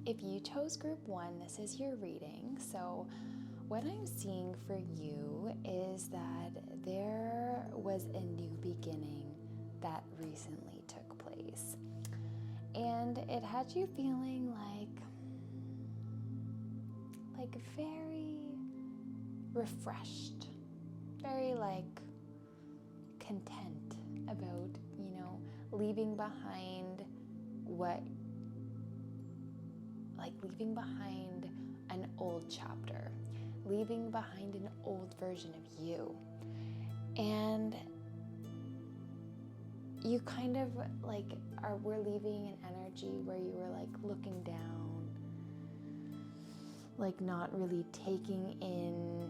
If you chose group 1, this is your reading. So what I'm seeing for you is that there was a new beginning that recently took place. And it had you feeling like very refreshed, very content about, leaving behind leaving behind an old chapter, leaving behind an old version of you. And you kind of we're leaving an energy where you were looking down, not really taking in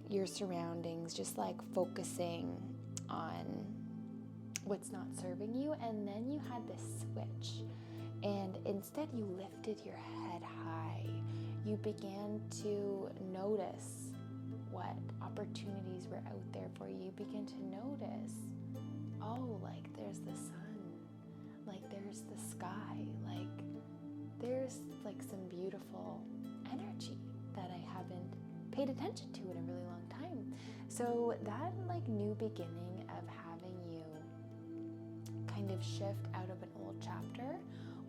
your surroundings, just focusing on what's not serving you. And then you had this switch, and instead you lifted your head high. You began to notice what opportunities were out there for you. You begin to notice, there's the sun, there's the sky, there's some beautiful energy that I haven't paid attention to in a really long time. So that new beginning of having you kind of shift out of an old chapter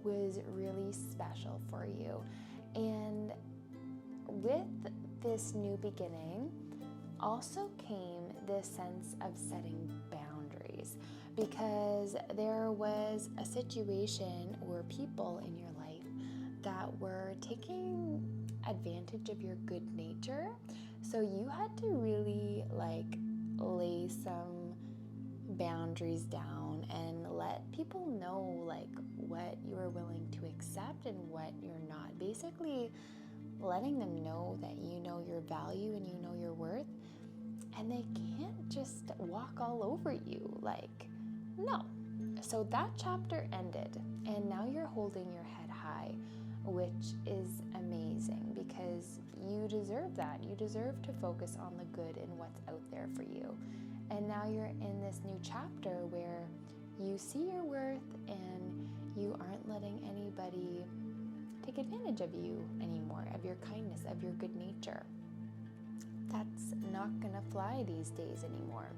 was really special for you. And with this new beginning also came this sense of setting boundaries, because there was a situation or people in your life that were taking advantage of your good nature. So you had to really lay some boundaries down and let people know what you are willing to accept and what you're not. Basically letting them know that you know your value and you know your worth, and they can't just walk all over you. No. So that chapter ended, and now you're holding your head high, which is amazing, because you deserve that. You deserve to focus on the good and what's out there for you. And now you're in this new chapter where you see your worth and you aren't letting anybody take advantage of you anymore, of your kindness, of your good nature. That's not gonna fly these days anymore.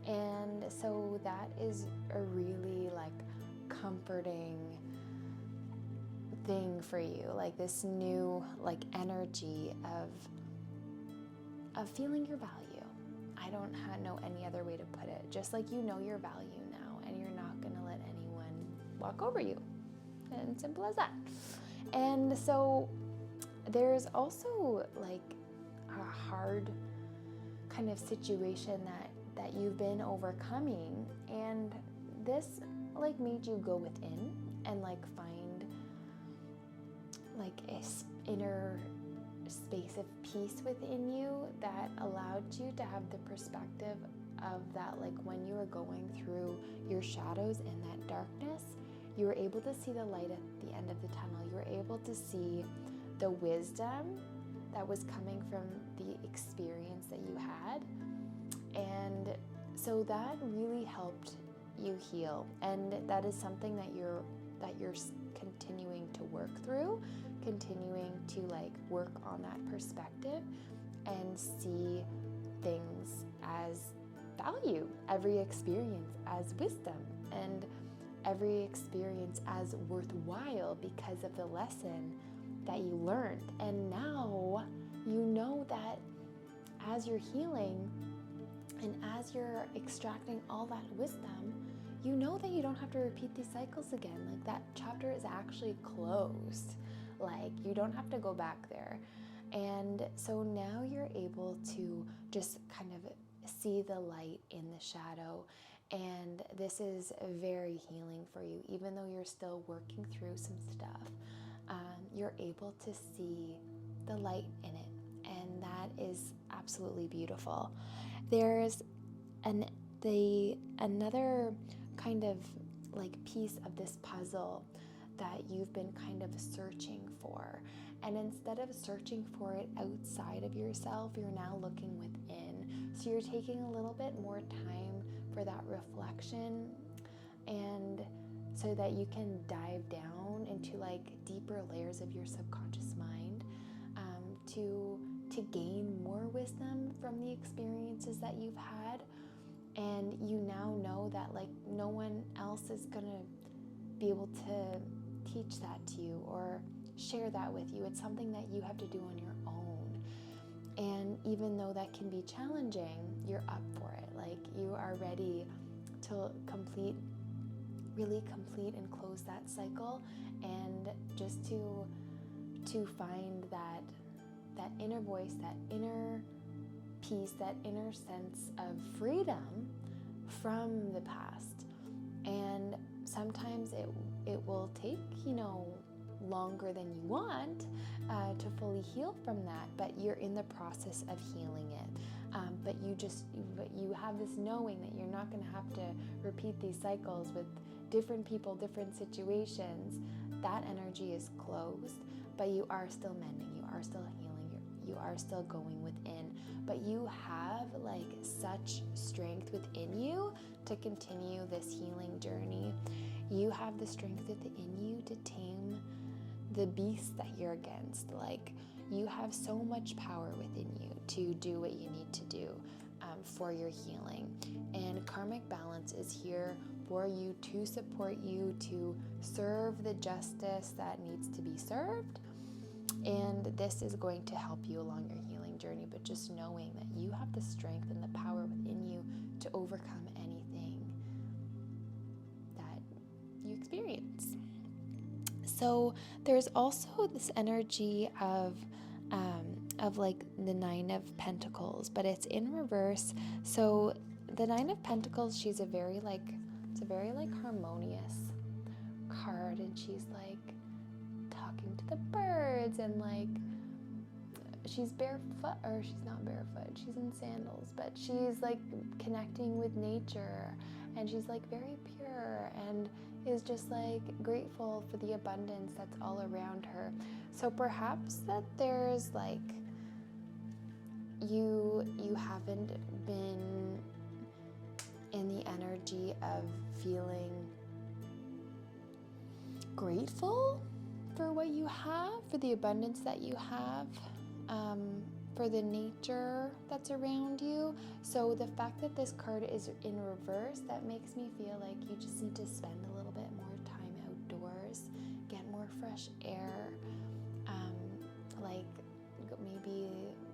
And so that is a really comforting thing for you, this new energy of feeling your value. I don't know any other way to put it. Just you know your value now, and you're not gonna let anyone walk over you. And simple as that. And so there's also a hard kind of situation that you've been overcoming, and this made you go within and find a inner space of peace within you that allowed you to have the perspective of that when you were going through your shadows and that darkness, you were able to see the light at the end of the tunnel. You were able to see the wisdom that was coming from the experience that you had. And so that really helped you heal. And that is something that you're continuing to work through, continuing to work on that perspective and see things as value, every experience as wisdom, and every experience as worthwhile because of the lesson that you learned. And now you know that as you're healing and as you're extracting all that wisdom, you know that you don't have to repeat these cycles again. That chapter is actually closed. You don't have to go back there. And so now you're able to just kind of see the light in the shadow. And this is very healing for you. Even though you're still working through some stuff, you're able to see the light in it. And that is absolutely beautiful. There's another kind of piece of this puzzle that you've been kind of searching for. And instead of searching for it outside of yourself, you're now looking within. So you're taking a little bit more time for that reflection and so that you can dive down into like deeper layers of your subconscious mind, to gain more wisdom from the experiences that you've had. And you now know that like no one else is gonna be able to teach that to you or share that with you. It's something that you have to do on your own. And even though that can be challenging, you're up for it. Like you are ready to really complete and close that cycle, and just to find that inner voice, that inner peace, that inner sense of freedom from the past. And sometimes it will take, longer than you want to fully heal from that, but you're in the process of healing it. But you have this knowing that you're not going to have to repeat these cycles with different people, different situations. That energy is closed, but you are still mending, you are still healing, you are still going within, but you have like such strength within you to continue this healing journey. You have the strength within you to tame the beast that you're against. Like you have so much power within you to do what you need to do for your healing. And karmic balance is here for you, to support you, to serve the justice that needs to be served. And this is going to help you along your healing journey, but just knowing that you have the strength and the power within you to overcome anything that you experience. So there's also this energy of like the Nine of Pentacles, but it's in reverse. So the Nine of Pentacles, it's a very harmonious card, and she's like talking to the birds, and like she's barefoot, or she's not barefoot, she's in sandals, but she's like connecting with nature, and she's like very pure and is just like grateful for the abundance that's all around her. So perhaps that there's like you haven't been in the energy of feeling grateful for what you have, for the abundance that you have, for the nature that's around you. So the fact that this card is in reverse, that makes me feel like you just need to spend a little bit more time outdoors, get more fresh air, like maybe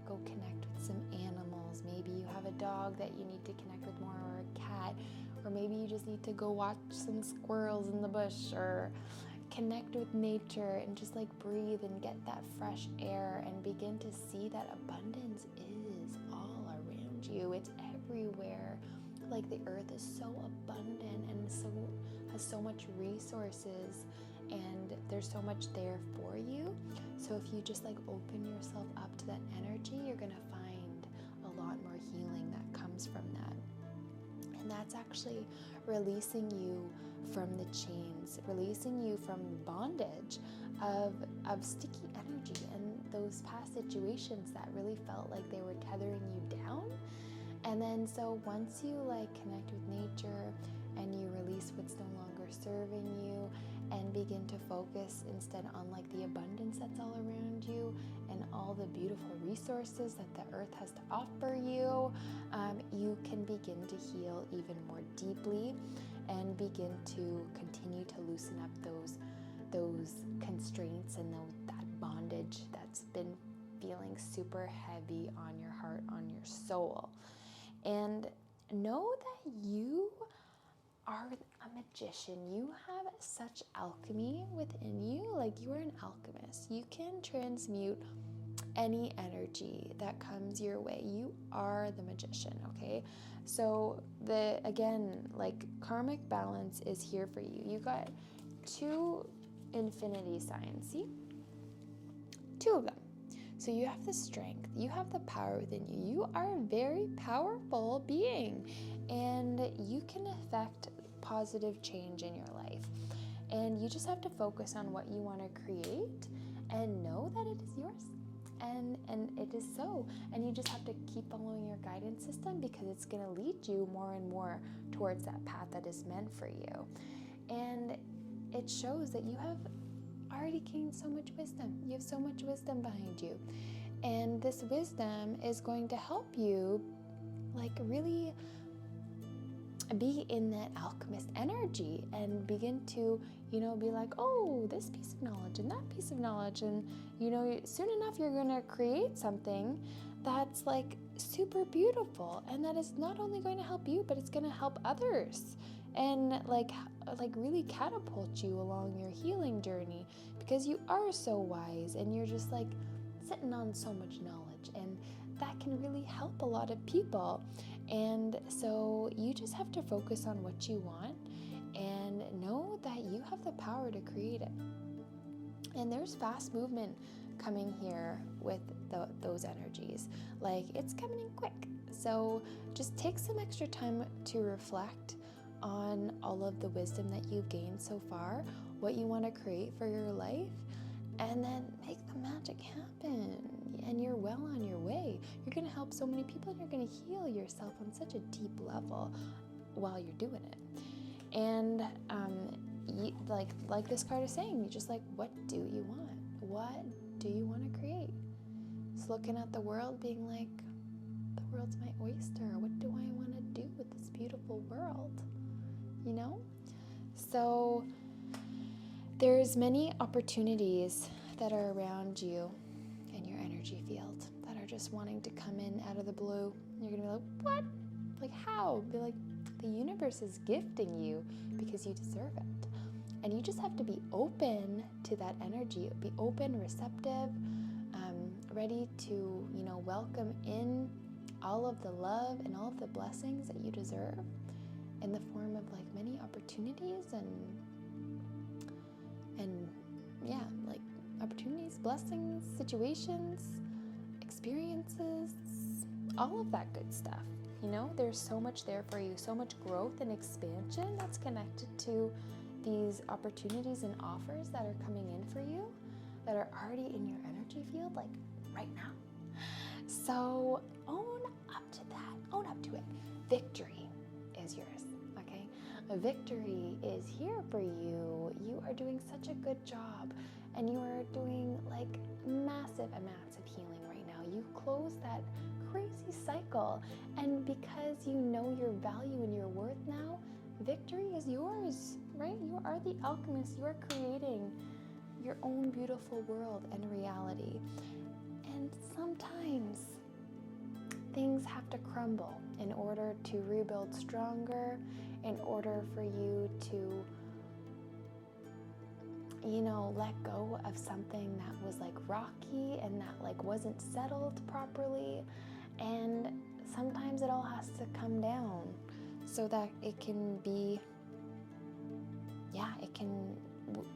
go connect with some animals. Maybe you have a dog that you need to connect with more, or a cat, or maybe you just need to go watch some squirrels in the bush, or connect with nature and just like breathe and get that fresh air and begin to see that abundance is all around you. It's everywhere. Like the earth is so abundant and has so much resources, and there's so much there for you. So if you just like open yourself up to that energy, you're gonna find a lot more healing that comes from that. And that's actually releasing you from the chains, releasing you from bondage of sticky energy and those past situations that really felt like they were tethering you down. And then so once you like connect with nature and you release what's no longer serving you and begin to focus instead on like the abundance that's all around you and all the beautiful resources that the earth has to offer you, you can begin to heal even more deeply and begin to continue to loosen up those constraints and that bondage that's been feeling super heavy on your heart, on your soul. And know that you are a magician. You have such alchemy within you. Like you are an alchemist. You can transmute any energy that comes your way. You are the magician, okay? So like karmic balance is here for you. You got 2 infinity signs, see? 2 of them. So you have the strength, you have the power within you. You are a very powerful being, and you can affect positive change in your life. And you just have to focus on what you want to create and know that it is yours. And it is so. And you just have to keep following your guidance system, because it's going to lead you more and more towards that path that is meant for you. And it shows that you have already gained so much wisdom. You have so much wisdom behind you. And this wisdom is going to help you like really be in that alchemist energy and begin to, be like, oh, this piece of knowledge and that piece of knowledge. And, soon enough, you're going to create something that's like super beautiful. And that is not only going to help you, but it's going to help others and like really catapult you along your healing journey, because you are so wise and you're just like sitting on so much knowledge, and that can really help a lot of people. And so you just have to focus on what you want and know that you have the power to create it. And there's fast movement coming here with those energies. Like, it's coming in quick. So just take some extra time to reflect on all of the wisdom that you've gained so far, what you want to create for your life, and then make the magic happen. And you're well on your way. You're going to help so many people, and you're going to heal yourself on such a deep level while you're doing it. And like this card is saying, you just like, what do you want? What do you want to create? It's looking at the world being like, the world's my oyster. What do I want to do with this beautiful world? So there's many opportunities that are around you in your energy field that are just wanting to come in out of the blue. You're gonna be like, what? Like, how? Be like, the universe is gifting you because you deserve it. And you just have to be open to that energy, be open, receptive, ready to, welcome in all of the love and all of the blessings that you deserve in the form of like many opportunities and like opportunities, blessings, situations, experiences, all of that good stuff. There's so much there for you, so much growth and expansion that's connected to these opportunities and offers that are coming in for you, that are already in your energy field, like right now. So own up to that, own up to it. Victory is yours, okay? Victory is here for you. You are doing such a good job, and you are doing like massive amounts of healing right now. You close that crazy cycle, and because you know your value and your worth now, victory is yours, right? You are the alchemist. You are creating your own beautiful world and reality. And sometimes things have to crumble in order to rebuild stronger, in order for you to, let go of something that was like rocky and that like wasn't settled properly. And sometimes it all has to come down so that it can be, it can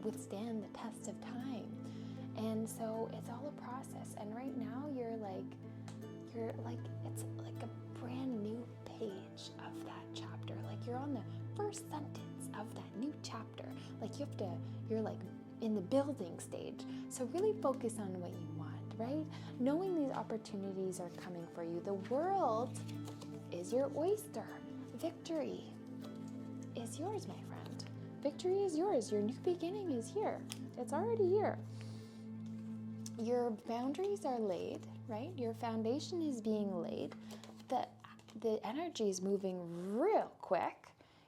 withstand the test of time. And so it's all a process. And right now you're like, it's like a brand new page of that chapter. Like, you're on the first sentence of that new chapter. Like, you're like in the building stage. So really focus on what you want, right? Knowing these opportunities are coming for you. The world is your oyster. Victory is yours, my friend. Victory is yours. Your new beginning is here. It's already here. Your boundaries are laid, right? Your foundation is being laid. The energy is moving real quick.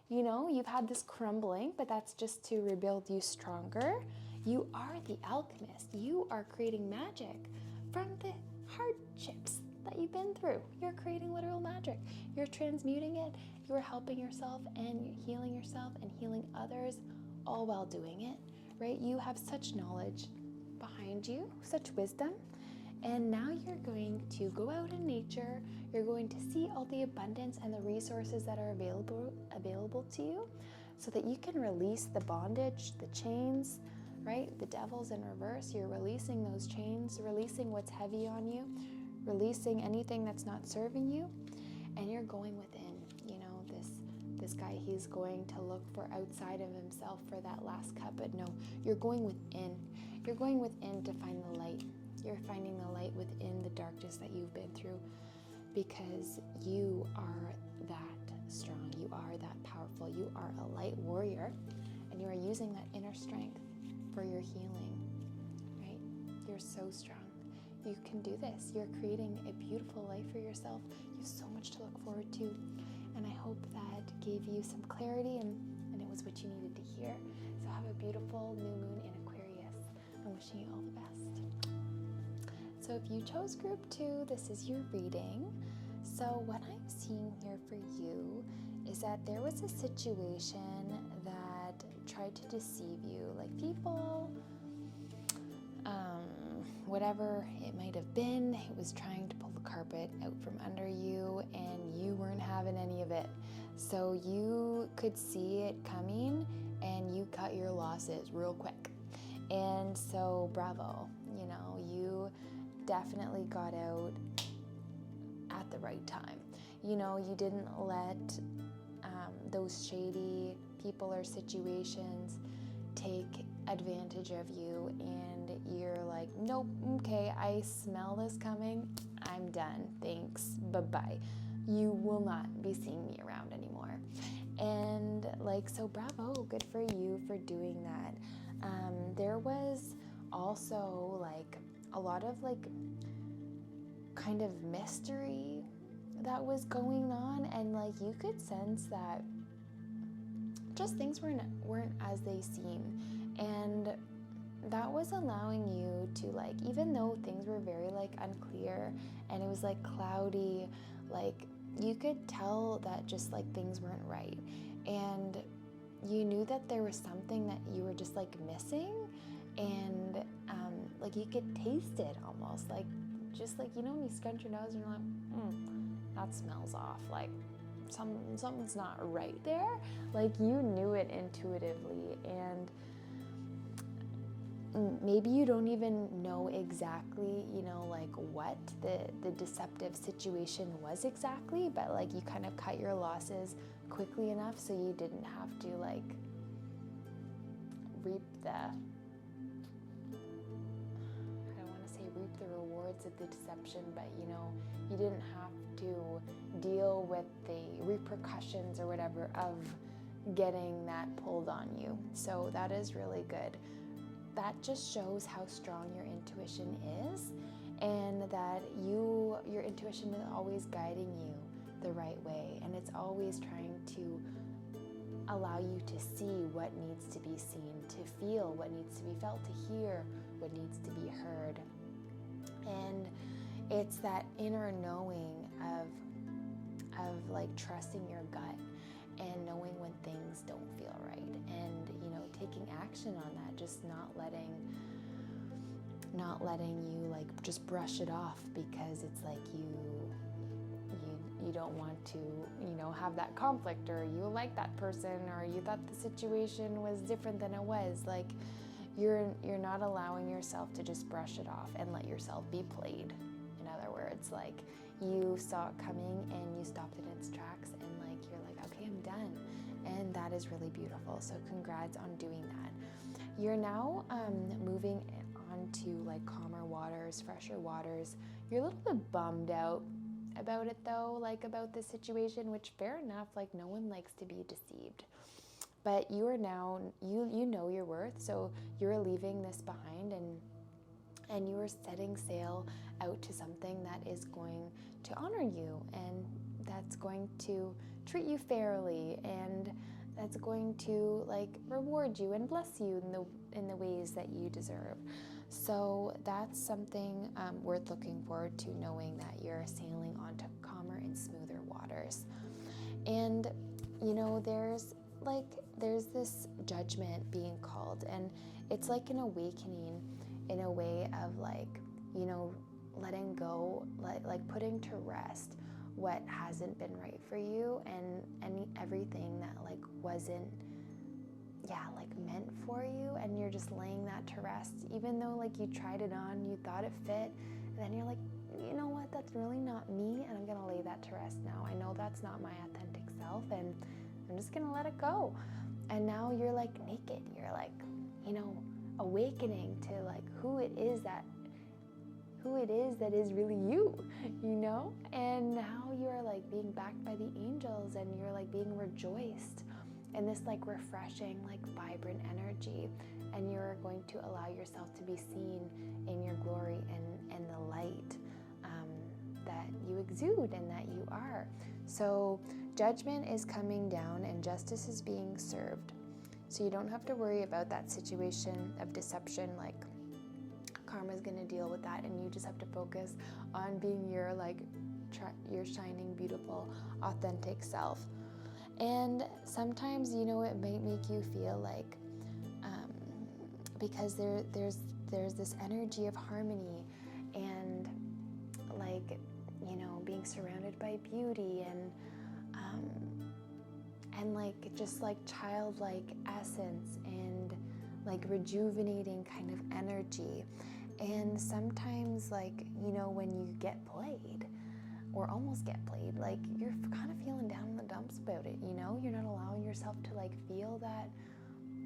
You've had this crumbling, but that's just to rebuild you stronger. You are the alchemist. You are creating magic from the hardships that you've been through. You're creating literal magic. You're transmuting it. You're helping yourself and healing yourself and healing others, all while doing it, right? You have such knowledge behind you, such wisdom. And now you're going to go out in nature. You're going to see all the abundance and the resources that are available to you, so that you can release the bondage, the chains, right? The devil's in reverse. You're releasing those chains, releasing what's heavy on you, releasing anything that's not serving you, and you're going within. This guy, he's going to look for outside of himself for that last cup, but no, you're going within. You're going within to find the light. You're finding the light within the darkness that you've been through, because you are that strong. You are that powerful. You are a light warrior, and you are using that inner strength, for your healing, right? You're so strong. You can do this. You're creating a beautiful life for yourself. You have so much to look forward to. And I hope that gave you some clarity and it was what you needed to hear. So have a beautiful new moon in Aquarius. I'm wishing you all the best. So if you chose group 2, this is your reading. So what I'm seeing here for you is that there was a situation that tried to deceive you, like people, whatever it might have been, it was trying to pull the carpet out from under you and you weren't having any of it. So you could see it coming and you cut your losses real quick. And so bravo, you definitely got out at the right time. You didn't let those shady people or situations take advantage of you, and you're like, nope, okay, I smell this coming, I'm done, thanks, bye-bye. You will not be seeing me around anymore. And so bravo, good for you for doing that. There was also a lot of kind of mystery that was going on, and you could sense that just things weren't as they seem, and that was allowing you to even though things were very unclear and it was cloudy, you could tell that just things weren't right, and you knew that there was something that you were just missing, and you could taste it almost just when you scrunch your nose and you're like, that smells off, something's not right there. You knew it intuitively, and maybe you don't even know exactly, what the deceptive situation was exactly, but you kind of cut your losses quickly enough so you didn't have to reap the rewards of the deception, but you didn't have to deal with the repercussions or whatever of getting that pulled on you. So that is really good. That just shows how strong your intuition is, and that your intuition is always guiding you the right way, and it's always trying to allow you to see what needs to be seen, to feel what needs to be felt, to hear what needs to be heard. And it's that inner knowing of trusting your gut and knowing when things don't feel right, and taking action on that, just not letting you just brush it off because it's you don't want to have that conflict, or you like that person, or you thought the situation was different than it was. You're not allowing yourself to just brush it off and let yourself be played. In other words, you saw it coming and you stopped it in its tracks, and you're okay, I'm done. And that is really beautiful. So congrats on doing that. You're now moving on to calmer waters, fresher waters. You're a little bit bummed out about it though, about the situation, which fair enough, no one likes to be deceived. But you are now, you know your worth, so you're leaving this behind, and you are setting sail out to something that is going to honor you, and that's going to treat you fairly, and that's going to reward you and bless you in the ways that you deserve. So that's something worth looking forward to, knowing that you're sailing onto calmer and smoother waters. And there's this judgment being called, and it's an awakening in a way of letting go, putting to rest what hasn't been right for you, and everything that wasn't meant for you, and you're just laying that to rest, even though you tried it on, you thought it fit, and then you're you know what, that's really not me, and I'm gonna lay that to rest now. I know that's not my authentic self, and I'm just gonna let it go. And now you're naked, you're awakening to who it is that is really you, and now you're being backed by the angels, and you're being rejoiced in this refreshing, vibrant energy. energy, and you're going to allow yourself to be seen in your glory and the light that you exude and that you are. So judgment is coming down and justice is being served. So you don't have to worry about that situation of deception, like karma's going to deal with that, and you just have to focus on being your your shining, beautiful, authentic self. And sometimes, you know, it might make you feel like because there's this energy of harmony and like, you know, being surrounded by beauty and like just like childlike essence and like rejuvenating kind of energy. And sometimes, like, you know, when you get played or almost get played, like you're kind of feeling down in the dumps about it, you know? You're not allowing yourself to like feel that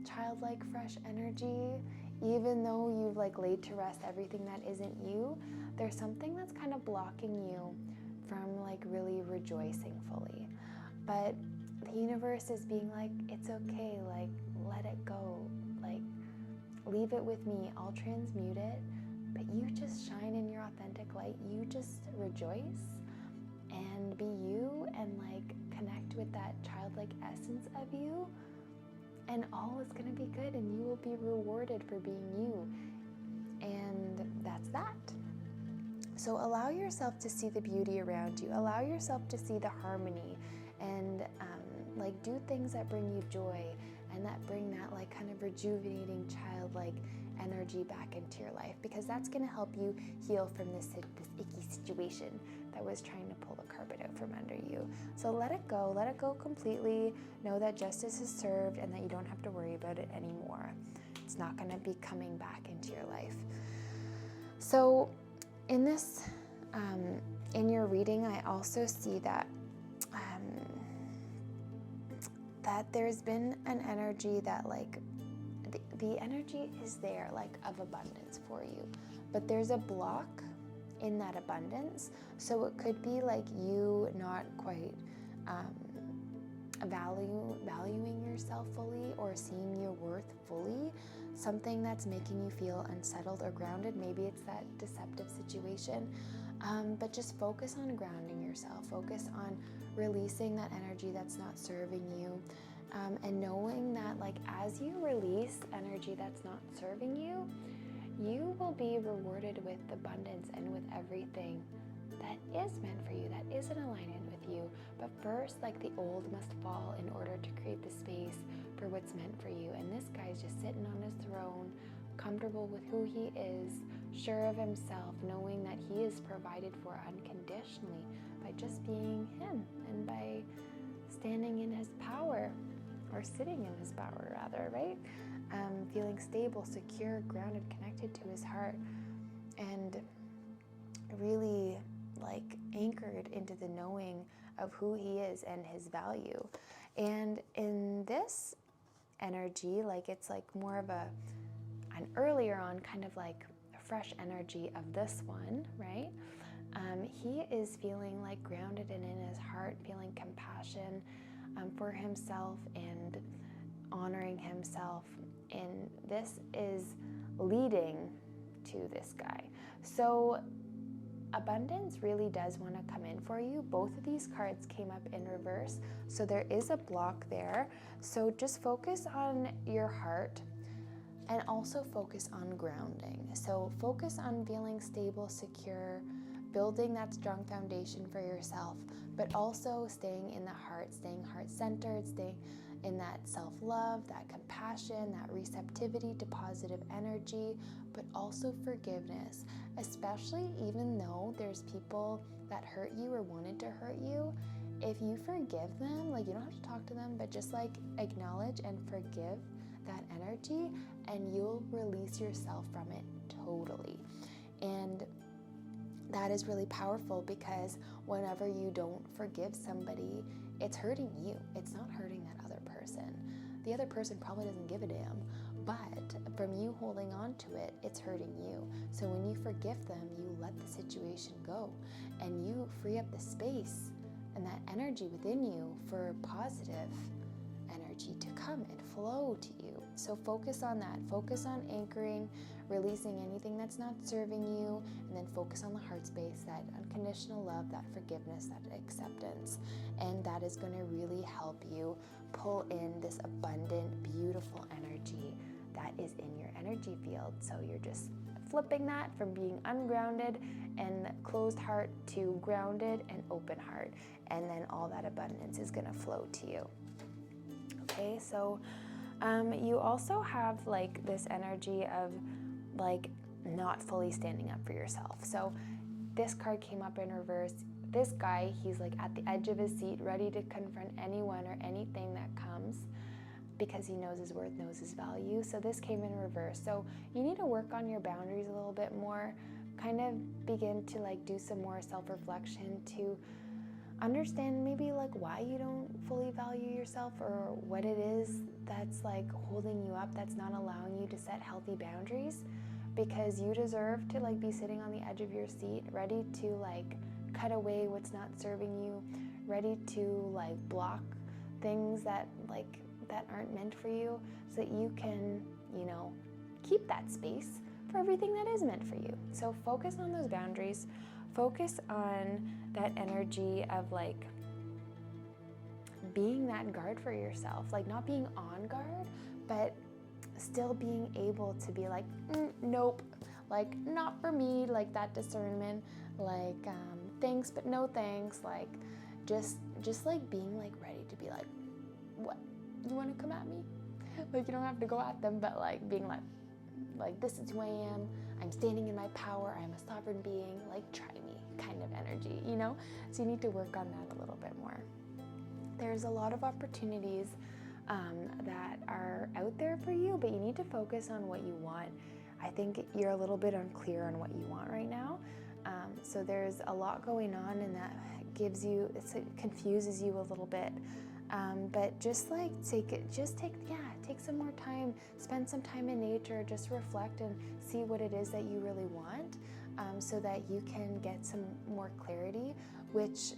childlike fresh energy, even though you've like laid to rest everything that isn't you. There's something that's kind of blocking you from like really rejoicing fully. But the universe is being like, it's okay, like let it go, like leave it with me, I'll transmute it, but you just shine in your authentic light. You just rejoice and be you and like connect with that childlike essence of you, and all is going to be good and you will be rewarded for being you. And that's that. So allow yourself to see the beauty around you. Allow yourself to see the harmony, and like do things that bring you joy and that bring that like kind of rejuvenating childlike energy back into your life, because that's going to help you heal from this icky situation that was trying to pull the carpet out from under you. So let it go completely. Know that justice is served and that you don't have to worry about it anymore. It's not going to be coming back into your life. So in this, in your reading, I also see that that there's been an energy that like the energy is there, like of abundance for you, but there's a block in that abundance. So it could be like you not quite valuing yourself fully or seeing your worth fully, something that's making you feel unsettled or grounded. Maybe it's that deceptive situation, but just focus on grounding yourself. Focus on releasing that energy that's not serving you, and knowing that like as you release energy that's not serving you, you will be rewarded with abundance and with everything that is meant for you, that is in alignment with you. But first, like the old must fall in order to create the space for what's meant for you. And this guy's just sitting on his throne, comfortable with who he is, sure of himself, knowing that he is provided for unconditionally by just being him and by standing in his power, or sitting in his power rather, right? Feeling stable, secure, grounded, connected to his heart, and really like anchored into the knowing of who he is and his value. And in this energy, like it's like more of an earlier on kind of like a fresh energy of this one, right? He is feeling like grounded and in his heart, feeling compassion for himself and honoring himself. And this is leading to this guy. So abundance really does want to come in for you. Both of these cards came up in reverse, so there is a block there. So just focus on your heart and also focus on grounding. So focus on feeling stable, secure, building that strong foundation for yourself, but also staying in the heart, staying heart-centered, staying in that self-love, that compassion, that receptivity to positive energy, but also forgiveness, especially even though there's people that hurt you or wanted to hurt you. If you forgive them, like you don't have to talk to them, but just like acknowledge and forgive that energy, and you'll release yourself from it totally. And that is really powerful, because whenever you don't forgive somebody, it's hurting you. It's not hurting that other person. The other person probably doesn't give a damn, but from you holding on to it, it's hurting you. So when you forgive them, you let the situation go and you free up the space and that energy within you for positive energy. energy to come and flow to you. So focus on that. Focus on anchoring, releasing anything that's not serving you, and then focus on the heart space, that unconditional love, that forgiveness, that acceptance. And that is going to really help you pull in this abundant, beautiful energy that is in your energy field. So you're just flipping that from being ungrounded and closed heart to grounded and open heart. And then all that abundance is going to flow to you. Okay, so you also have like this energy of like not fully standing up for yourself. So this card came up in reverse. This guy, he's like at the edge of his seat, ready to confront anyone or anything that comes, because he knows his worth, knows his value. So this came in reverse. So you need to work on your boundaries a little bit more, kind of begin to like do some more self-reflection to understand maybe like why you don't fully value yourself, or what it is that's like holding you up, that's not allowing you to set healthy boundaries, because you deserve to like be sitting on the edge of your seat, ready to like cut away what's not serving you, ready to like block things that aren't meant for you, so that you can, you know, keep that space for everything that is meant for you. So focus on those boundaries, focus on that energy of like being that guard for yourself, like not being on guard, but still being able to be like, nope, like not for me, like that discernment, like thanks but no thanks, like just like being like ready to be like, what, you want to come at me? Like you don't have to go at them, but like being like this is who I am, I'm standing in my power, I'm a sovereign being, like try me kind of energy, you know? So you need to work on that a little bit more. There's a lot of opportunities that are out there for you, but you need to focus on what you want. I think you're a little bit unclear on what you want right now. So there's a lot going on, and that it confuses you a little bit. But just like take some more time, spend some time in nature, just reflect and see what it is that you really want, so that you can get some more clarity, which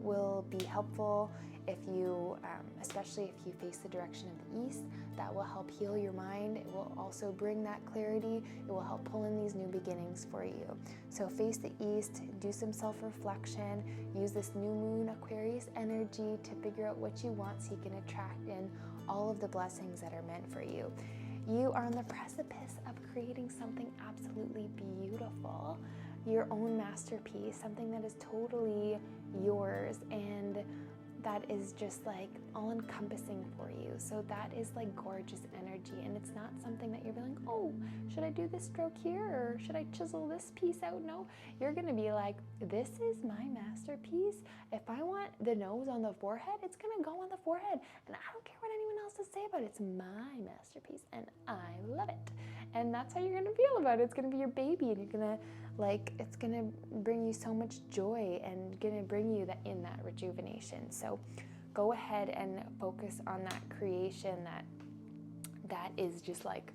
will be helpful if you, especially if you face the direction of the east. That will help heal your mind. It will also bring that clarity. It will help pull in these new beginnings for you. So face the east, do some self-reflection, use this new moon Aquarius energy to figure out what you want, so you can attract in all of the blessings that are meant for you. You are on the precipice of creating something absolutely beautiful, your own masterpiece, something that is totally yours and that is just like all encompassing for you. So that is like gorgeous energy, and it's not something that you're like, oh, should I do this stroke here or should I chisel this piece out? No, you're gonna be like, this is my masterpiece. If I want the nose on the forehead, it's gonna go on the forehead, and I don't care what anyone else has to say about it. It's my masterpiece and I love it. And that's how you're gonna feel about it. It's gonna be your baby, and you're gonna it's gonna bring you so much joy and gonna bring you that rejuvenation. So go ahead and focus on that creation that is just like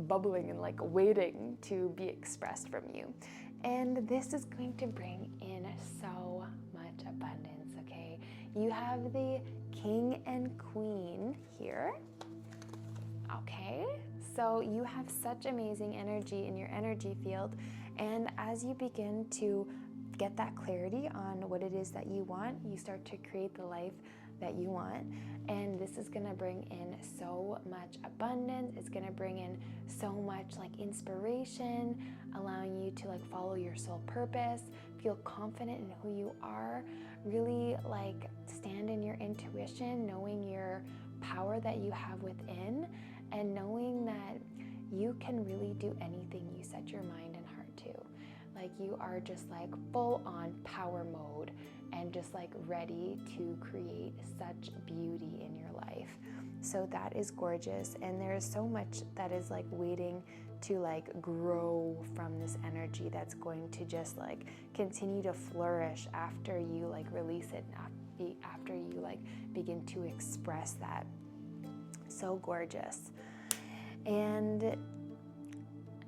bubbling and like waiting to be expressed from you. And this is going to bring in so much abundance, okay? You have the King and Queen here, okay? So you have such amazing energy in your energy field. And as you begin to get that clarity on what it is that you want, you start to create the life that you want. And this is going to bring in so much abundance. It's going to bring in so much like inspiration, allowing you to like follow your soul purpose, feel confident in who you are, really like stand in your intuition, knowing your power that you have within, and knowing that you can really do anything you set your mind and heart to. Like you are just like full on power mode and just like ready to create such beauty in your life. So that is gorgeous, and there is so much that is like waiting to like grow from this energy that's going to just like continue to flourish after you like release it, after you like begin to express that. So gorgeous. And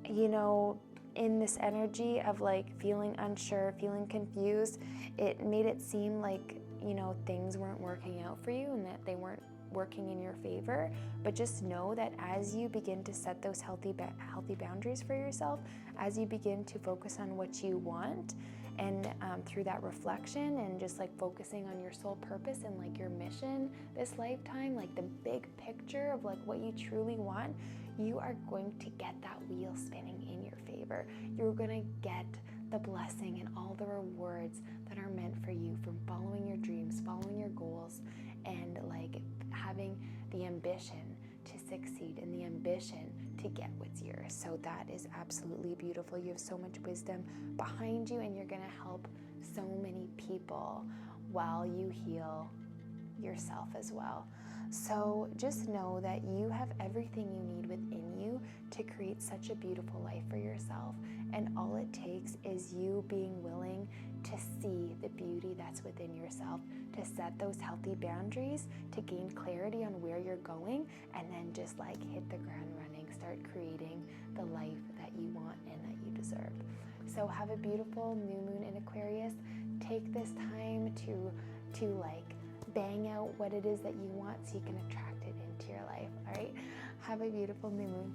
you know, in this energy of like feeling unsure, feeling confused, it made it seem like, you know, things weren't working out for you and that they weren't working in your favor, but just know that as you begin to set those healthy boundaries for yourself, as you begin to focus on what you want, and through that reflection and just like focusing on your soul purpose and like your mission this lifetime, like the big picture of like what you truly want, you are going to get that wheel spinning in your favor. You're going to get the blessing and all the rewards that are meant for you from following your dreams, following your goals, and like having the ambition to succeed and the ambition to get what's yours. So that is absolutely beautiful. You have so much wisdom behind you, and you're going to help so many people while you heal yourself as well. So just know that you have everything you need within you to create such a beautiful life for yourself. And all it takes is you being willing to see the beauty that's within yourself, to set those healthy boundaries, to gain clarity on where you're going, and then just like hit the ground running, start creating the life that you want and that you deserve. So have a beautiful new moon in Aquarius. Take this time to like bang out what it is that you want so you can attract it into your life. All right, have a beautiful new moon.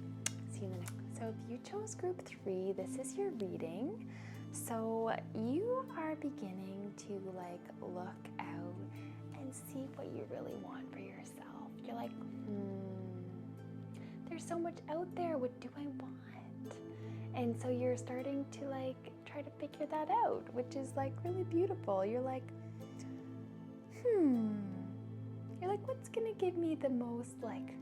See you in the next. So if you chose group 3, this is your reading. So you are beginning to like look out and see what you really want for yourself. You're like, there's so much out there. What do I want? And so you're starting to like try to figure that out, which is like really beautiful. You're like, you're like, what's gonna give me the most like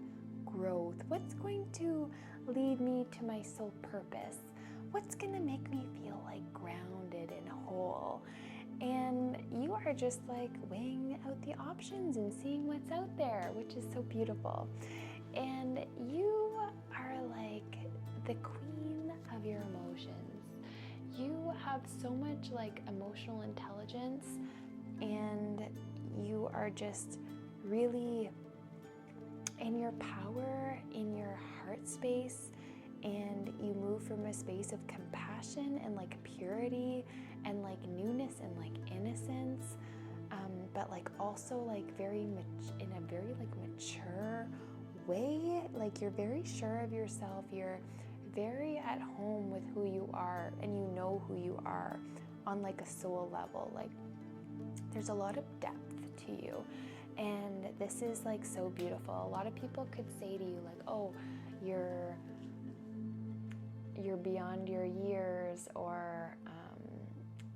growth? What's going to lead me to my soul purpose? What's gonna make me feel like grounded and whole? And you are just like weighing out the options and seeing what's out there, which is so beautiful. And you are like the queen of your emotions. You have so much like emotional intelligence, and you are just really in your power, in your heart space, and you move from a space of compassion and like purity and like newness and like innocence, but like also like in a very like mature way. Like you're very sure of yourself, you're very at home with who you are, and you know who you are on like a soul level. Like there's a lot of depth to you, and this is like so beautiful. A lot of people could say to you like, oh, you're beyond your years, or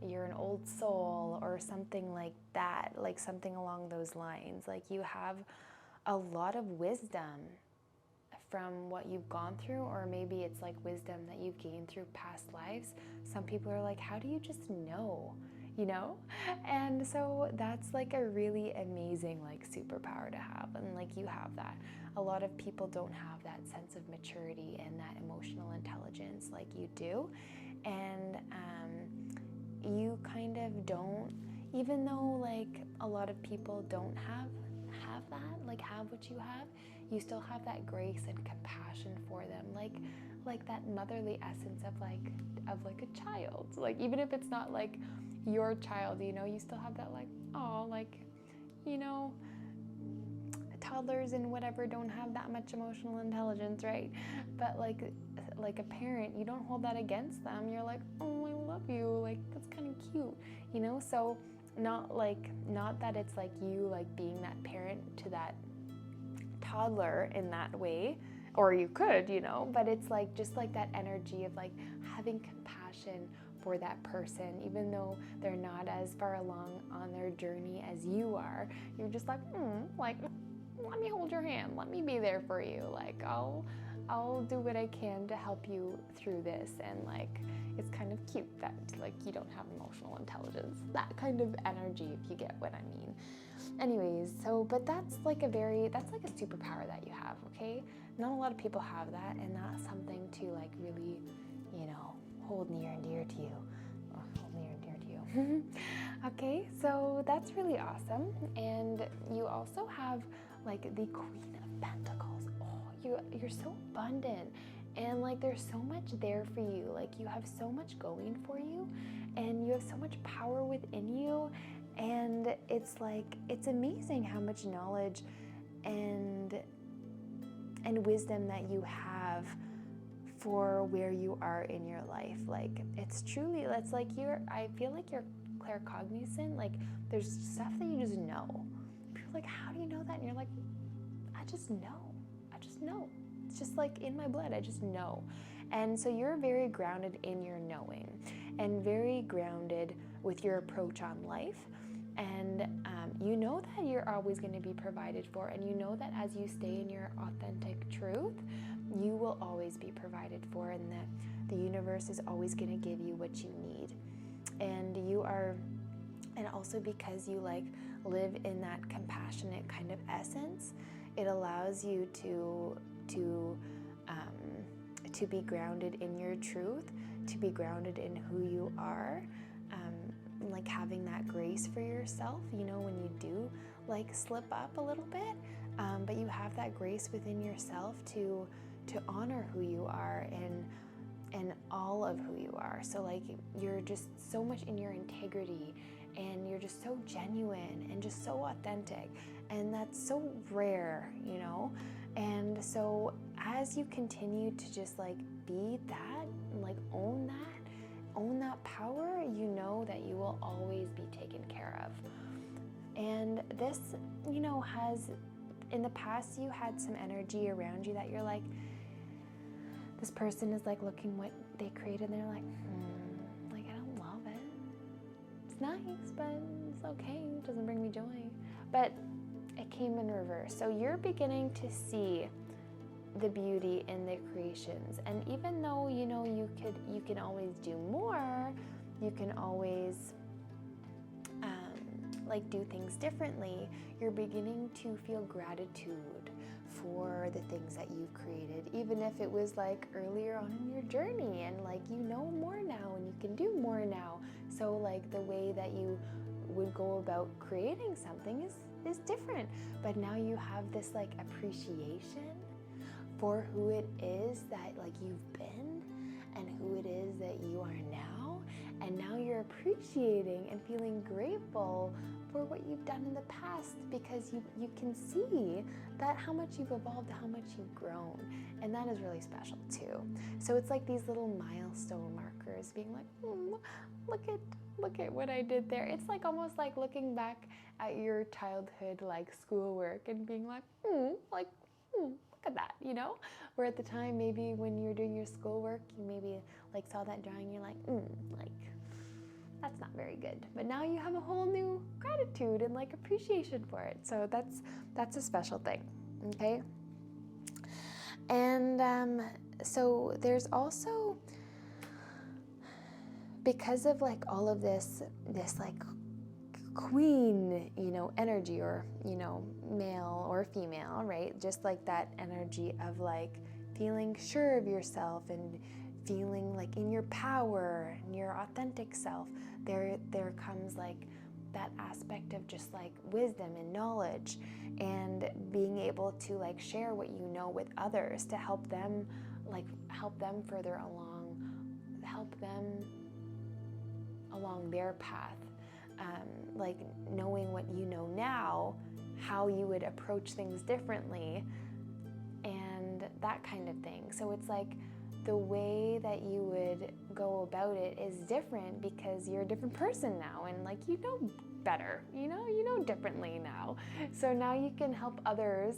you're an old soul, or something like that, like something along those lines. Like you have a lot of wisdom from what you've gone through, or maybe it's like wisdom that you've gained through past lives. Some people are like, how do you just know? You know? And so that's like a really amazing like superpower to have, and like you have that. A lot of people don't have that sense of maturity and that emotional intelligence like you do, and you kind of don't, even though like a lot of people don't have that, like have what you have, you still have that grace and compassion for them, like that motherly essence of like a child. Like even if it's not like your child, you know, you still have that like, oh, like, you know, toddlers and whatever don't have that much emotional intelligence, right? But like a parent, you don't hold that against them. You're like, oh, I love you, like that's kind of cute, you know? So not that it's like you like being that parent to that toddler in that way, or you could, you know, but it's like just like that energy of like having compassion for that person, even though they're not as far along on their journey as you are. You're just like, like, let me hold your hand, let me be there for you, like I'll do what I can to help you through this. And like it's kind of cute that like you don't have emotional intelligence, that kind of energy, if you get what I mean. Anyways, so but that's like a superpower that you have, okay? Not a lot of people have that, and that's something to like really, you know, hold near and dear to you. Hold near and dear to you. Okay, so that's really awesome. And you also have like the Queen of Pentacles. Oh, you're so abundant, and like there's so much there for you. Like you have so much going for you, and you have so much power within you. And it's like, it's amazing how much knowledge and wisdom that you have for where you are in your life. Like, it's truly, it's like I feel like you're claircognizant. Like, there's stuff that you just know. People are like, how do you know that? And you're like, I just know. It's just like in my blood, I just know. And so you're very grounded in your knowing and very grounded with your approach on life. And you know that you're always going to be provided for, and you know that as you stay in your authentic truth, you will always be provided for, and that the universe is always going to give you what you need. And also because you like live in that compassionate kind of essence, it allows you to be grounded in your truth, to be grounded in who you are, like having that grace for yourself, you know, when you do like slip up a little bit, but you have that grace within yourself to honor who you are and all of who you are. So like you're just so much in your integrity, and you're just so genuine and just so authentic, and that's so rare, you know. And so as you continue to just like be that, like own that power, you know that you will always be taken care of. And this, you know, has, in the past you had some energy around you that you're like, this person is like looking what they created and they're like, like I don't love it. It's nice, but it's okay. It doesn't bring me joy. But it came in reverse. So you're beginning to see the beauty in the creations. And even though, you know, you can always do more, you can always like do things differently, you're beginning to feel gratitude for the things that you've created, even if it was like earlier on in your journey, and like you know more now and you can do more now. So like the way that you would go about creating something is different, but now you have this like appreciation for who it is that like you've been and who it is that you are now. And now you're appreciating and feeling grateful for what you've done in the past, because you can see that how much you've evolved, how much you've grown. And that is really special too. So it's like these little milestone markers being like, look at what I did there. It's like almost like looking back at your childhood like schoolwork and being like, look at that, you know? Where at the time, maybe when you were doing your schoolwork, you maybe like saw that drawing, you're like, like, that's not very good. But now you have a whole new gratitude and like appreciation for it. So that's a special thing, okay? And so there's also, because of like all of this like queen, you know, energy, or, you know, male or female, right? Just like that energy of like feeling sure of yourself and feeling like in your power and your authentic self, there comes like that aspect of just like wisdom and knowledge, and being able to like share what you know with others to help them further along, help them along their path. Like knowing what you know now, how you would approach things differently, and that kind of thing. So it's like the way that you would go about it is different because you're a different person now, and like you know better, you know differently now. So now you can help others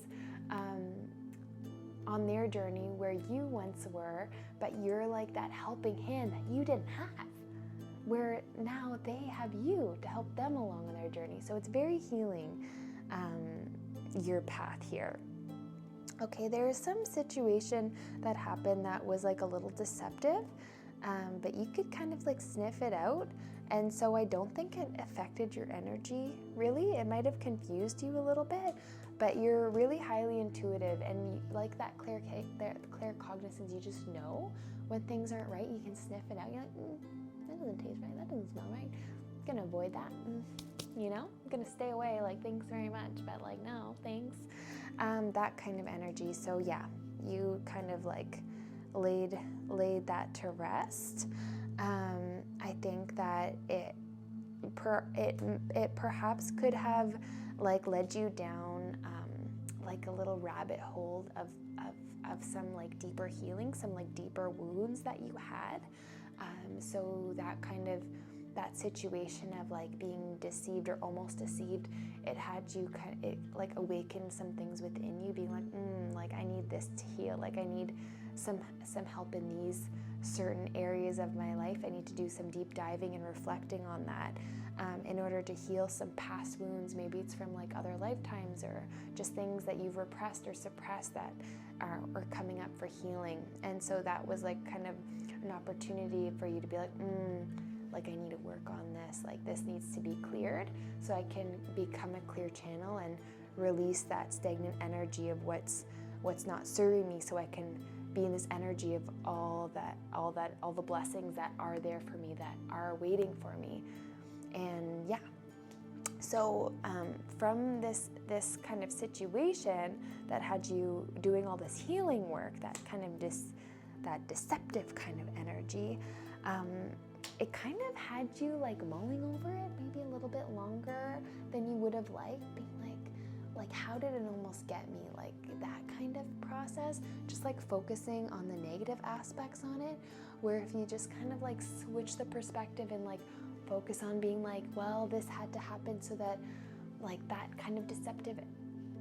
on their journey where you once were, but you're like that helping hand that you didn't have, where now they have you to help them along on their journey. So it's very healing, your path here. Okay, there is some situation that happened that was like a little deceptive, but you could kind of like sniff it out. And so I don't think it affected your energy, really. It might have confused you a little bit, but you're really highly intuitive, and like that claircognizance, you just know when things aren't right. You can sniff it out. You're like, that doesn't taste right, that doesn't smell right. I'm gonna avoid that, you know? I'm gonna stay away, like, thanks very much, but like, no, thanks. That kind of energy. So yeah, you kind of like laid that to rest. I think that it perhaps could have like led you down like a little rabbit hole of some like deeper healing, some like deeper wounds that you had. So that situation of like being deceived or almost deceived, it had you it like awakened some things within you, being like, like I need this to heal. Like I need some help in these certain areas of my life. I need to do some deep diving and reflecting on that in order to heal some past wounds. Maybe it's from like other lifetimes or just things that you've repressed or suppressed that are coming up for healing. And so that was like kind of an opportunity for you to be like I need to work on this, like this needs to be cleared so I can become a clear channel and release that stagnant energy of what's not serving me, so I can be in this energy of all the blessings that are there for me, that are waiting for me. And yeah, so from this kind of situation that had you doing all this healing work, that kind of that deceptive kind of energy, it kind of had you like mulling over it maybe a little bit longer than you would have liked, being like how did it almost get me, like that kind of process, just like focusing on the negative aspects on it, where if you just kind of like switch the perspective and like focus on being like, well, this had to happen so that like that kind of deceptive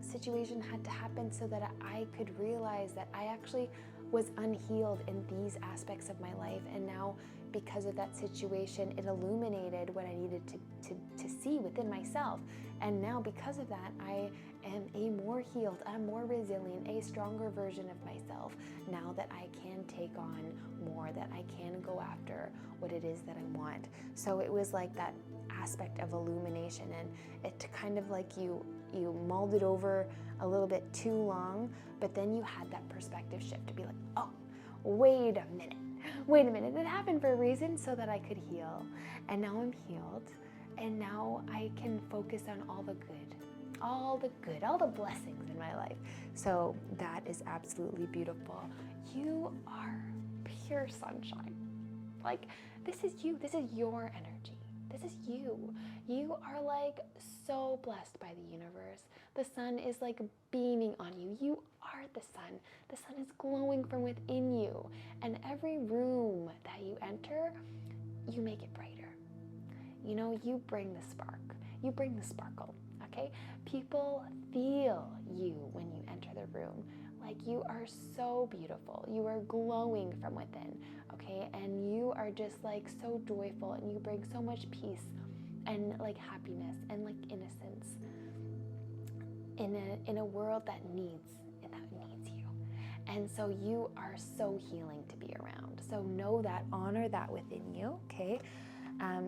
situation had to happen so that I could realize that I actually was unhealed in these aspects of my life, and now because of that situation, it illuminated what I needed to see within myself. And now because of that, I am a more healed, a more resilient, a stronger version of myself now that I can take on more, that I can go after what it is that I want. So it was like that aspect of illumination, and it kind of like you mulled it over a little bit too long, but then you had that perspective shift to be like, oh, wait a minute, it happened for a reason so that I could heal. And now I'm healed, and now I can focus on all the blessings in my life. So that is absolutely beautiful. You are pure sunshine. Like, this is you, this is your energy. This is you. You are like so blessed by the universe. The sun is like beaming on you. You are the sun. The sun is glowing from within you. And every room that you enter, you make it brighter. You know, you bring the spark. You bring the sparkle, okay? People feel you when you enter the room. Like, you are so beautiful. You are glowing from within, okay? And you are just like so joyful, and you bring so much peace and like happiness and like innocence in a world that needs you. And so you are so healing to be around. So know that, honor that within you, okay?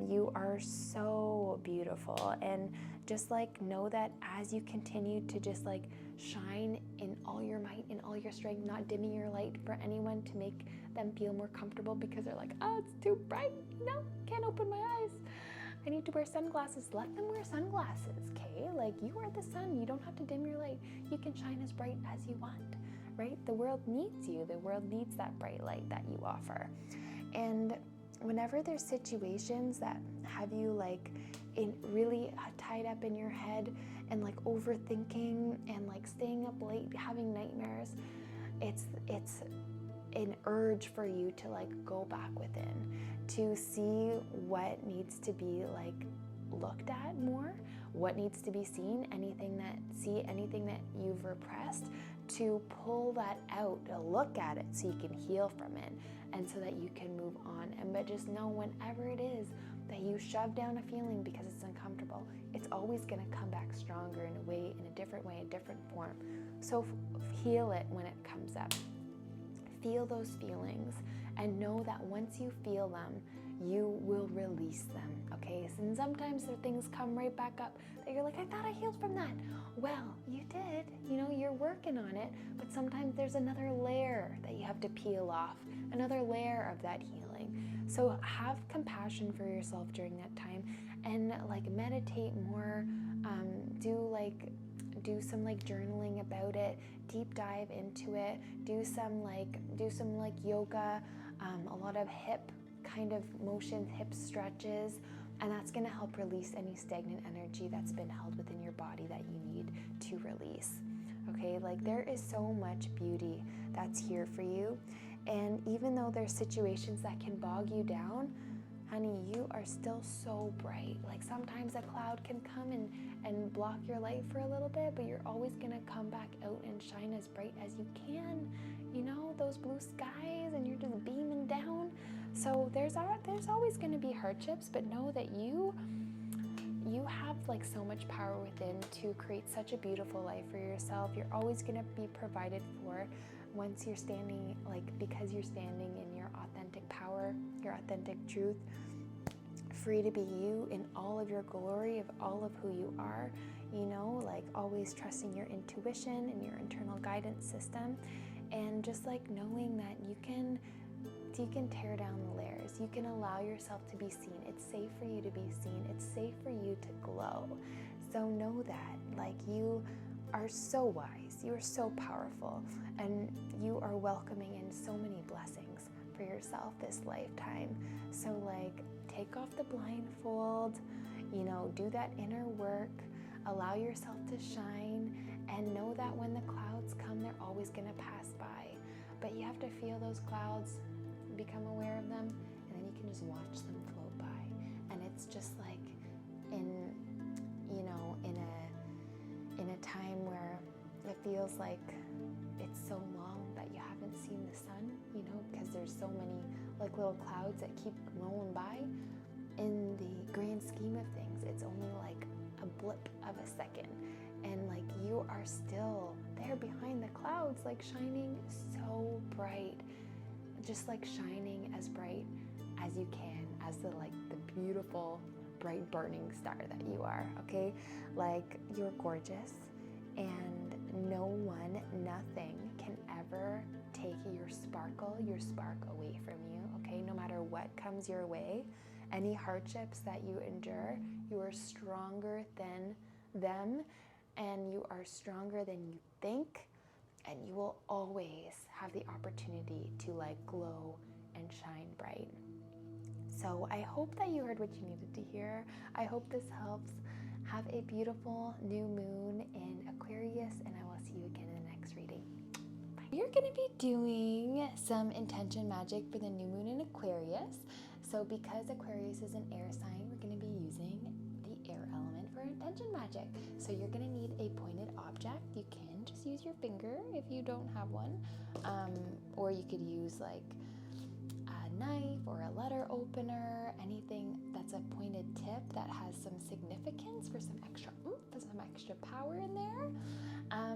You are so beautiful, and just like know that as you continue to just like shine in all your might, in all your strength, not dimming your light for anyone to make them feel more comfortable because they're like, oh, it's too bright, no, can't open my eyes, I need to wear sunglasses. Let them wear sunglasses, okay? Like, you are the sun, you don't have to dim your light, you can shine as bright as you want, right? The world needs you, the world needs that bright light that you offer. And whenever there's situations that have you like really tied up in your head and like overthinking and like staying up late, having nightmares, it's an urge for you to like go back within, to see what needs to be like looked at more, what needs to be seen, anything that you've repressed, to pull that out, to look at it so you can heal from it, and so that you can move on. But just know, whenever it is that you shove down a feeling because it's uncomfortable, it's always going to come back stronger in a different way, a different form. So heal it when it comes up. Feel those feelings, and know that once you feel them, you will release them, okay? And sometimes the things come right back up that you're like, I thought I healed from that. Well, you did, you're working on it, but sometimes there's another layer that you have to peel off, another layer of that healing. So have compassion for yourself during that time, and like meditate more, do some like journaling about it, deep dive into it, do some yoga, a lot of hip kind of motions, hip stretches, and that's going to help release any stagnant energy that's been held within your body that you need to release. okay? Like there is so much beauty that's here for you. And even though there's situations that can bog you down, honey, you are still so bright. Like sometimes a cloud can come and block your light for a little bit, but you're always gonna come back out and shine as bright as you can. You know, those blue skies, and you're just beaming down. So there's always gonna be hardships, but know that you have like so much power within to create such a beautiful life for yourself. You're always gonna be provided for once you're standing, like because you're standing in your authentic power, your authentic truth, free to be you in all of your glory of all of who you are, you know, like always trusting your intuition and your internal guidance system, and just like knowing that you can tear down the layers. You can allow yourself to be seen. It's safe for you to be seen. It's safe for you to glow. So know that, like, you are so wise, you are so powerful, and you are welcoming in so many blessings for yourself this lifetime. So like, take off the blindfold, you know, do that inner work, allow yourself to shine, and know that when the clouds come, they're always gonna pass by. But you have to feel those clouds, become aware of them, and then you can just watch them float by. And it's just like in a time where it feels like it's so long that you haven't seen the sun, you know, because there's so many like little clouds that keep rolling by. In the grand scheme of things, it's only like a blip of a second, and like you are still there behind the clouds, like shining so bright, just like shining as bright as you can, as the beautiful bright burning star that you are, okay? Like, you're gorgeous, and no one, nothing can ever take your spark away from you, okay? No matter what comes your way, any hardships that you endure, you are stronger than them, and you are stronger than you think, and you will always have the opportunity to like glow and shine bright. So I hope that you heard what you needed to hear. I hope this helps. Have a beautiful new moon in Aquarius, and I will see you again in the next reading. Bye. You're going to be doing some intention magic for the new moon in Aquarius. So because Aquarius is an air sign, we're going to be using the air element for intention magic. So you're going to need a pointed object. You can just use your finger if you don't have one, or you could use like a knife or a letter opener, anything that's a pointed tip that has some significance for some extra oomph, some extra power in there.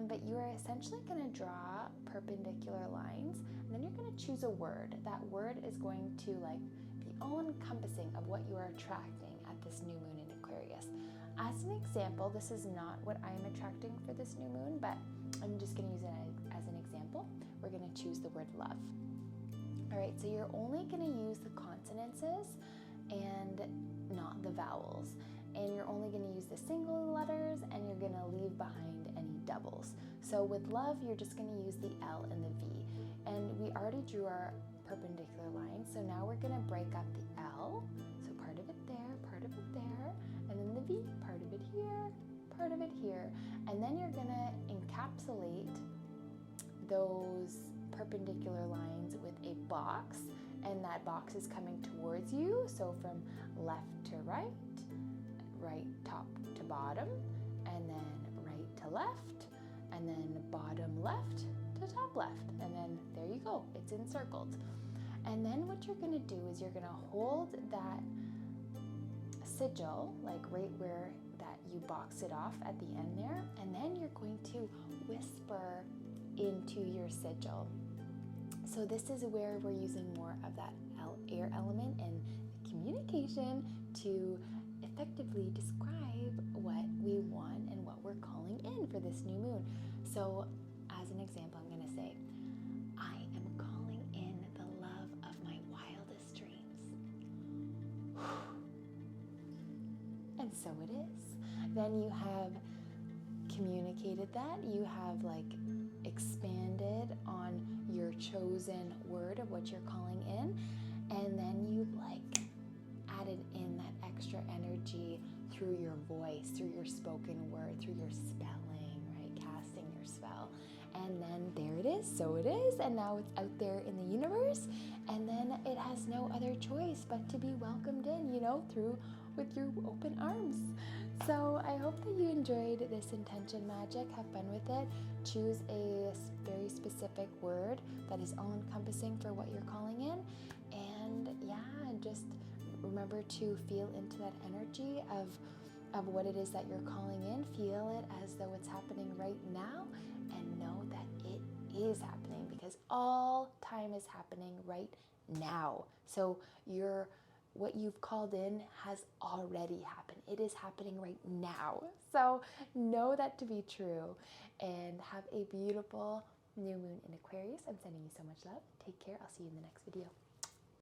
But you are essentially going to draw perpendicular lines, and then you're going to choose a word. That word is going to like be all-encompassing of what you are attracting at this new moon in Aquarius. As an example, this is not what I'm attracting for this new moon, but I'm just going to use it as an example. We're going to choose the word love. All right, so you're only going to use the consonants and not the vowels. And you're only going to use the single letters, and you're going to leave behind any doubles. So with love, you're just going to use the L and the V. And we already drew our perpendicular line, so now we're going to break up the L. So part of it there, part of it there, and then the V, part of it here, part of it here. And then you're going to encapsulate those perpendicular lines with a box, and that box is coming towards you. So from left to right, right top to bottom, and then right to left, and then bottom left to top left, and then there you go, it's encircled. And then what you're going to do is you're going to hold that sigil, like right where that you box it off at the end there, and then you're going to whisper into your sigil. So this is where we're using more of that air element and communication to effectively describe what we want and what we're calling in for this new moon. So as an example, I'm going to say, I am calling in the love of my wildest dreams. And so it is. Then you have communicated that. You have like expanded on your chosen word of what you're calling in. And then you've like added in that extra energy through your voice, through your spoken word, through your spelling, right? Casting your spell. And then there it is, so it is, and now it's out there in the universe, and then it has no other choice but to be welcomed in, you know, through with your open arms. So I hope that you enjoyed this intention magic. Have fun with it. Choose a very specific word that is all encompassing for what you're calling in, and yeah, just remember to feel into that energy of what it is that you're calling in. Feel it as though it's happening right now, and know that it is happening, because all time is happening right now. So what you've called in has already happened. It is happening right now. So know that to be true, and have a beautiful new moon in Aquarius. I'm sending you so much love. Take care. I'll see you in the next video.